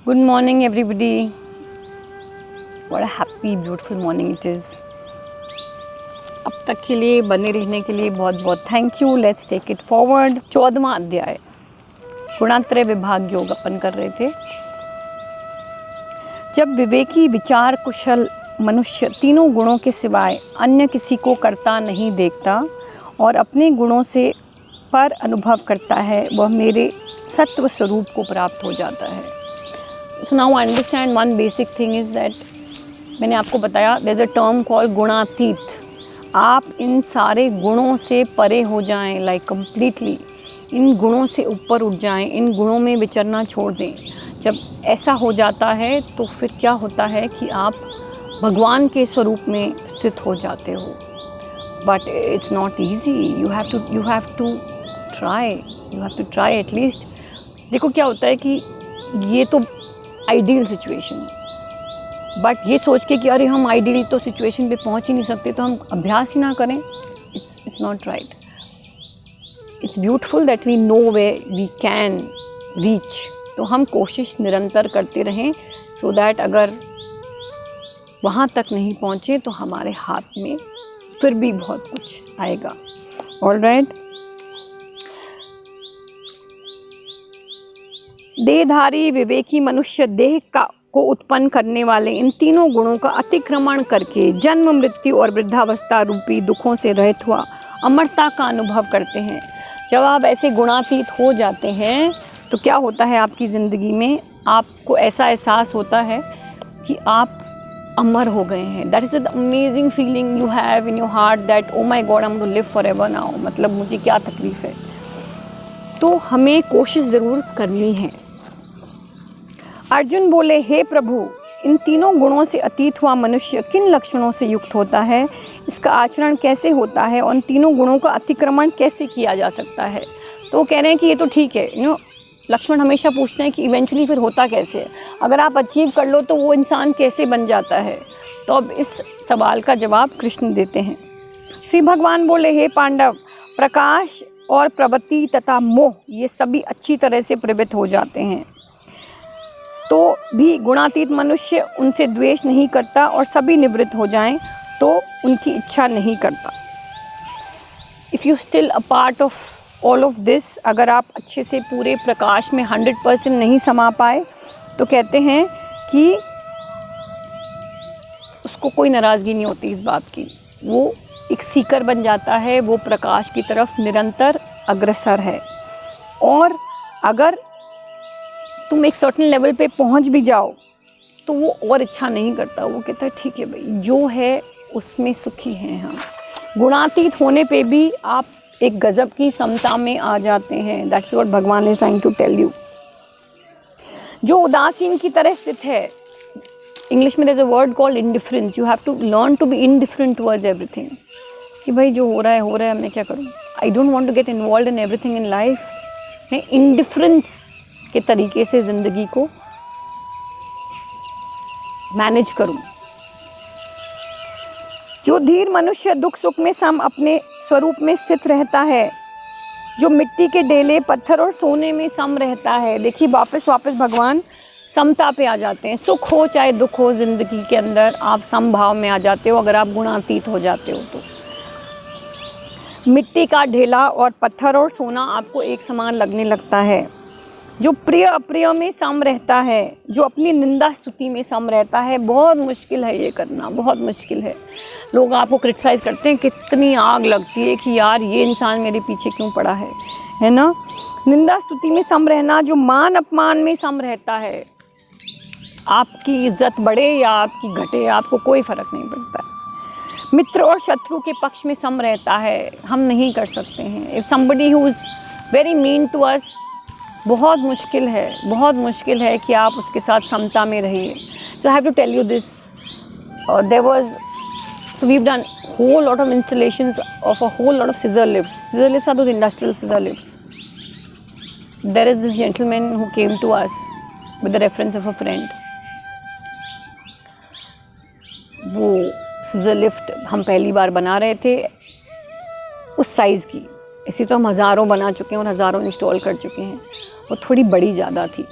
Good morning everybody. What a happy beautiful morning it is. अब तक के लिए बने रहने के लिए बहुत बहुत thank you. Let's take it forward. 14वां अध्याय गुणात्रय विभाग योग अपन कर रहे थे. जब विवेकी विचार कुशल मनुष्य तीनों गुणों के सिवाय अन्य किसी को करता नहीं देखता और अपने गुणों से पर अनुभव करता है, वह मेरे सत्व स्वरूप को प्राप्त हो जाता है. So now understand one basic thing is that मैंने आपको बताया there is a term called गुणातीत. आप इन सारे गुणों से परे हो जाएं, like completely इन गुणों से ऊपर उठ जाएं, इन गुणों में विचरना छोड़ दें. जब ऐसा हो जाता है तो फिर क्या होता है कि आप भगवान के स्वरूप में स्थित हो जाते हो. But it's not easy. You have to try at least. देखो क्या होता है कि ये तो आइडियल सिचुएशन है, बट ये सोच के कि अरे हम आइडियल तो सिचुएशन पे पहुंच ही नहीं सकते तो हम अभ्यास ही ना करें, it's not right. It's beautiful that we no way we can reach. तो हम कोशिश निरंतर करते रहें सो दैट अगर वहाँ तक नहीं पहुँचे तो हमारे हाथ में फिर भी बहुत कुछ आएगा. ऑलराइट. देहधारी विवेकी मनुष्य देह को उत्पन्न करने वाले इन तीनों गुणों का अतिक्रमण करके जन्म मृत्यु और वृद्धावस्था रूपी दुखों से रहित हुआ अमरता का अनुभव करते हैं. जब आप ऐसे गुणातीत हो जाते हैं तो क्या होता है आपकी ज़िंदगी में, आपको ऐसा एहसास होता है कि आप अमर हो गए हैं. That is the amazing feeling you have in your heart that oh my god I am to live forever now. मतलब मुझे क्या तकलीफ़ है. तो हमें कोशिश ज़रूर करनी है. अर्जुन बोले, हे प्रभु, इन तीनों गुणों से अतीत हुआ मनुष्य किन लक्षणों से युक्त होता है, इसका आचरण कैसे होता है और इन तीनों गुणों का अतिक्रमण कैसे किया जा सकता है. तो वो कह रहे हैं कि ये तो ठीक है. लक्ष्मण हमेशा पूछते हैं कि इवेंचुअली फिर होता कैसे है, अगर आप अचीव कर लो तो वो इंसान कैसे बन जाता है. तो अब इस सवाल का जवाब कृष्ण देते हैं. श्री भगवान बोले, हे पांडव, प्रकाश और प्रवृत्ति तथा मोह ये सभी अच्छी तरह से प्रवृत्त हो जाते हैं तो भी गुणातीत मनुष्य उनसे द्वेष नहीं करता और सभी निवृत्त हो जाएं तो उनकी इच्छा नहीं करता. If you still a part of all of this, अगर आप अच्छे से पूरे प्रकाश में 100% नहीं समा पाए तो कहते हैं कि उसको कोई नाराज़गी नहीं होती इस बात की. वो एक सीकर बन जाता है, वो प्रकाश की तरफ निरंतर अग्रसर है. और अगर तुम एक सर्टेन लेवल पे पहुंच भी जाओ तो वो और इच्छा नहीं करता. वो कहता है ठीक है भाई, जो है उसमें सुखी हैं हम. गुणातीत होने पे भी आप एक गजब की समता में आ जाते हैं. दैट्स व्हाट भगवान is trying to tell you. जो उदासीन की तरह स्थित है, इंग्लिश में there is a word called indifference. You have to learn to be indifferent towards everything. कि भाई जो हो रहा है मैं क्या करूँ. I don't want to get involve in everything in life. मैं इंडिफरेंस के तरीके से ज़िंदगी को मैनेज करूं. जो धीर मनुष्य दुख सुख में सम अपने स्वरूप में स्थित रहता है, जो मिट्टी के डेले पत्थर और सोने में सम रहता है. देखिए वापस भगवान समता पे आ जाते हैं. सुख हो चाहे दुख हो, ज़िंदगी के अंदर आप समभाव में आ जाते हो अगर आप गुणातीत हो जाते हो तो. मिट्टी का ढेला और पत्थर और सोना आपको एक समान लगने लगता है. जो प्रिय अप्रिय में सम रहता है, जो अपनी निंदा स्तुति में सम रहता है. बहुत मुश्किल है ये करना, बहुत मुश्किल है. लोग आपको क्रिटिसाइज़ करते हैं, कितनी आग लगती है कि यार ये इंसान मेरे पीछे क्यों पड़ा है ना. निंदा स्तुति में सम रहना. जो मान अपमान में सम रहता है, आपकी इज्जत बढ़े या आपकी घटे आपको कोई फ़र्क नहीं पड़ता. मित्र और शत्रु के पक्ष में सम रहता है. हम नहीं कर सकते हैं. If somebody who is very mean to us, बहुत मुश्किल है कि आप उसके साथ समता में रहिए. So I have to tell you this. So we've done whole lot of installations of a whole lot of scissor lifts. Scissor lifts are those industrial scissor lifts. There is this gentleman who came to us with the reference of a friend. वो scissor lift हम पहली बार बना रहे थे उस size की. ऐसी तो हम हज़ारों बना चुके हैं और हज़ारों इंस्टॉल कर चुके हैं. वो थोड़ी बड़ी ज़्यादा थी.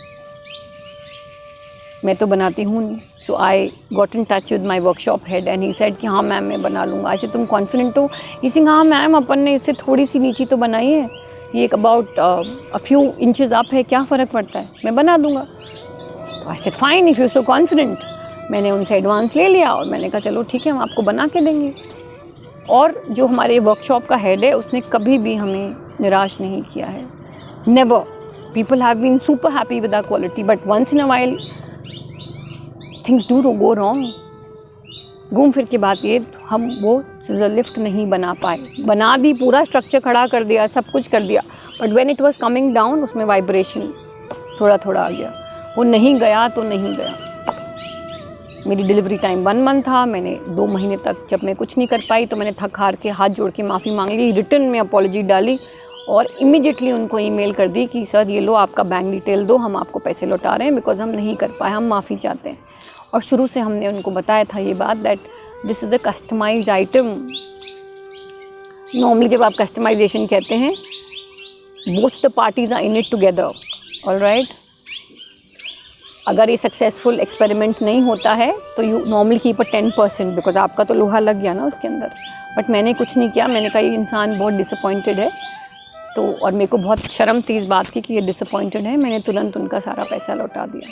मैं तो बनाती हूँ नहीं। So I got in touch with my workshop head and he said कि हाँ मैम मैं बना लूँगा। अच्छा तुम कॉन्फिडेंट हो? ही सिंह हाँ मैम अपन ने इससे थोड़ी सी नीची तो बनाई है, ये एक about a few inches up है, क्या फ़र्क पड़ता है, मैं बना दूँगा। तो I said fine if you so confident. मैंने उनसे एडवांस ले लिया और मैंने कहा चलो ठीक है हम आपको बना के देंगे। और जो हमारे वर्कशॉप का हेड है उसने कभी भी हमें निराश नहीं किया है, never. People have been super happy with our quality, but once in a while things do go wrong. घूम फिर के बात ये, हम वो सिजर लिफ्ट नहीं बना पाए। बना दी, पूरा स्ट्रक्चर खड़ा कर दिया, सब कुछ कर दिया, but when it was coming down उसमें वाइब्रेशन थोड़ा थोड़ा आ गया, वो नहीं गया तो नहीं गया। मेरी डिलीवरी टाइम 1 मंथ था, मैंने 2 महीने तक जब मैं कुछ नहीं कर पाई तो मैंने थक हार के हाथ जोड़ के माफ़ी मांग ली, रिटर्न में अपॉलॉजी डाली और इमीडिएटली उनको ईमेल कर दी कि सर ये लो आपका बैंक डिटेल दो, हम आपको पैसे लौटा रहे हैं बिकॉज हम नहीं कर पाए, हम माफ़ी चाहते हैं। और शुरू से हमने उनको बताया था ये बात that this is a customised item. Normally जब आप कस्टमाइजेशन कहते हैं both the parties are in it together, alright. अगर ये सक्सेसफुल एक्सपेरिमेंट नहीं होता है तो you normally keep a 10% because आपका तो लोहा लग गया ना उसके अंदर। बट मैंने कुछ नहीं किया, मैंने कहा ये इंसान बहुत डिसअपॉइंटेड है, तो और मेरे को बहुत शर्म थी इस बात की कि ये डिसअपॉइंटेड है, मैंने तुरंत उनका सारा पैसा लौटा दिया।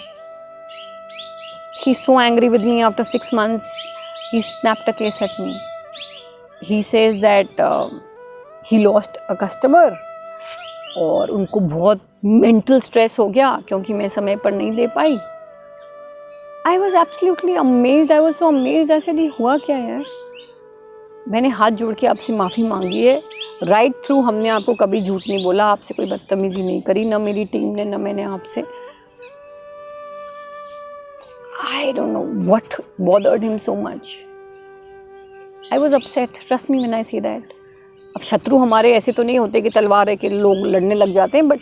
He is so angry with me after 6 months he snapped a case at me. He says that he lost a customer और उनको बहुत मेंटल स्ट्रेस हो गया क्योंकि मैं समय पर नहीं दे पाई। I was absolutely amazed, I was so amazed. ऐसे नहीं हुआ क्या यार, मैंने हाथ जोड़ के आपसे माफ़ी मांगी है, राइट थ्रू हमने आपको कभी झूठ नहीं बोला, आपसे कोई बदतमीजी नहीं करी, ना मेरी टीम ने ना मैंने आपसे। I don't know what bothered him so much. I was upset. Trust me when I say that. अब शत्रु हमारे ऐसे तो नहीं होते कि तलवार है कि लोग लड़ने लग जाते हैं, but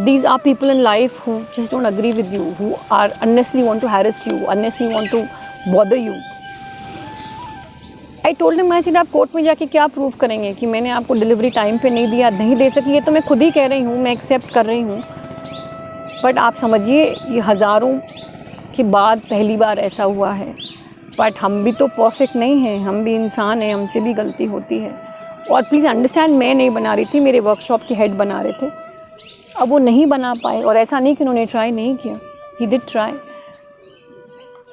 these are people in life who just don't agree with you, who are unnecessarily want to harass you, unnecessarily want to bother you. I told him, I said आप कोर्ट में जाके क्या प्रूव करेंगे कि मैंने आपको delivery time पे नहीं दिया, नहीं दे सकी, ये तो मैं खुद ही कह रही हूँ, मैं एक्सेप्ट कर रही हूँ। बट आप समझिए ये हज़ारों के बाद पहली बार ऐसा हुआ है। बट हम भी तो परफेक्ट नहीं हैं, हम भी इंसान हैं, हमसे भी गलती होती है। और प्लीज़ अंडरस्टैंड, मैं नहीं बना रही थी, मेरे वर्कशॉप के हेड बना रहे थे, अब वो नहीं बना पाए। और ऐसा नहीं कि उन्होंने ट्राई नहीं किया, he did try.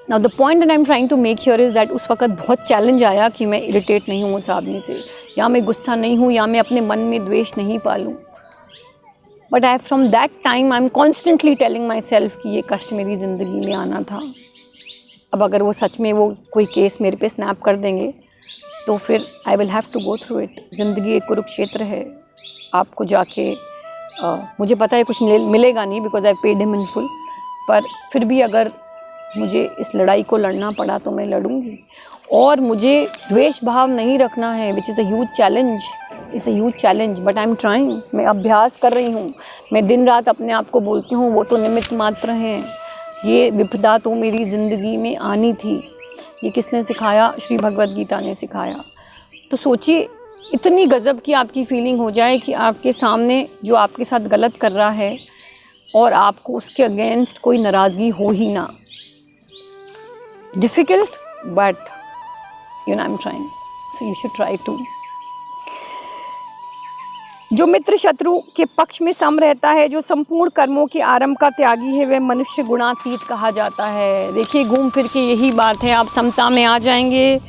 Now the point that I am trying to make here is that उस वक्त बहुत चैलेंज आया कि मैं इरिटेट नहीं हूँ उस आदमी से, या मैं गुस्सा नहीं हूँ, या मैं अपने मन में द्वेष नहीं पालूँ। But I from that time I am constantly telling myself कि ये कष्ट मेरी ज़िंदगी में आना था। अब अगर वो सच में वो कोई केस मेरे पे स्नैप कर देंगे तो फिर I will have to go through it. ज़िंदगी एक कुरुक्षेत्र है, आपको जाके मुझे पता है कुछ मिलेगा नहीं because I paid him in full, पर फिर भी अगर मुझे इस लड़ाई को लड़ना पड़ा तो मैं लड़ूंगी। और मुझे द्वेष भाव नहीं रखना है, which is a huge challenge, is a huge challenge, but I am trying. मैं अभ्यास कर रही हूँ, मैं दिन रात अपने आप को बोलती हूँ वो तो निमित्त मात्र हैं, ये विपदा तो मेरी ज़िंदगी में आनी थी। ये किसने सिखाया? श्री भगवद गीता ने सिखाया। तो सोचिए इतनी गज़ब की आपकी फीलिंग हो जाए कि आपके सामने जो आपके साथ गलत कर रहा है और आपको उसके अगेंस्ट कोई नाराज़गी हो ही ना। Difficult but you know I am trying, so you should try too. जो मित्र शत्रु के पक्ष में सम रहता है, जो संपूर्ण कर्मों के आरंभ का त्यागी है, वह मनुष्य गुणातीत कहा जाता है। देखिए घूम फिर के यही बात है, आप समता में आ जाएंगे,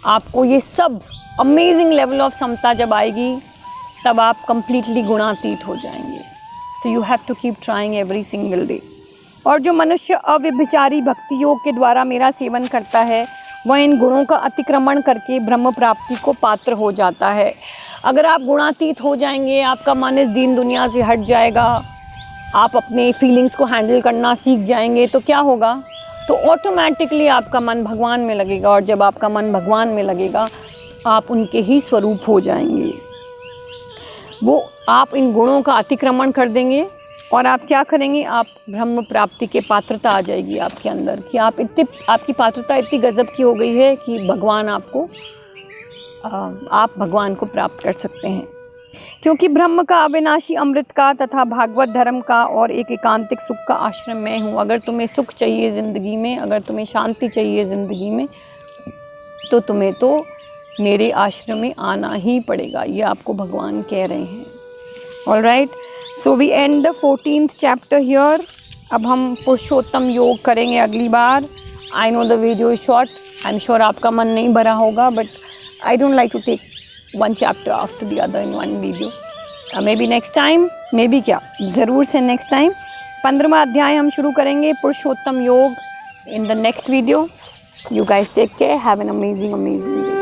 आपको ये सब अमेजिंग लेवल ऑफ समता जब आएगी तब आप कंप्लीटली गुणातीत हो जाएंगे। तो you have to keep trying every single day. और जो मनुष्य अव्यभिचारी भक्ति योग के द्वारा मेरा सेवन करता है वह इन गुणों का अतिक्रमण करके ब्रह्म प्राप्ति को पात्र हो जाता है। अगर आप गुणातीत हो जाएंगे, आपका मन इस दीन दुनिया से हट जाएगा, आप अपने फीलिंग्स को हैंडल करना सीख जाएंगे, तो क्या होगा? तो ऑटोमेटिकली आपका मन भगवान में लगेगा, और जब आपका मन भगवान में लगेगा आप उनके ही स्वरूप हो जाएंगे। वो आप इन गुणों का अतिक्रमण कर देंगे और आप क्या करेंगे? आप ब्रह्म प्राप्ति के पात्रता आ जाएगी आपके अंदर कि आपकी पात्रता इतनी गजब की हो गई है कि भगवान आपको आप भगवान को प्राप्त कर सकते हैं। क्योंकि ब्रह्म का, अविनाशी अमृत का तथा भागवत धर्म का और एक एकांतिक सुख का आश्रम मैं हूँ। अगर तुम्हें सुख चाहिए ज़िंदगी में, अगर तुम्हें शांति चाहिए ज़िंदगी में, तो तुम्हें तो मेरे आश्रम में आना ही पड़ेगा, ये आपको भगवान कह रहे हैं। All right, so we end the 14th chapter here. अब हम पुरुषोत्तम योग करेंगे अगली बार। I know the video is short, I am sure आपका मन नहीं भरा होगा, but I don't like to take one chapter after the other in one video. Maybe next time, maybe क्या, ज़रूर से next time 15वां अध्याय हम शुरू करेंगे पुरुषोत्तम योग in the next video. You guys take care. Have an amazing day.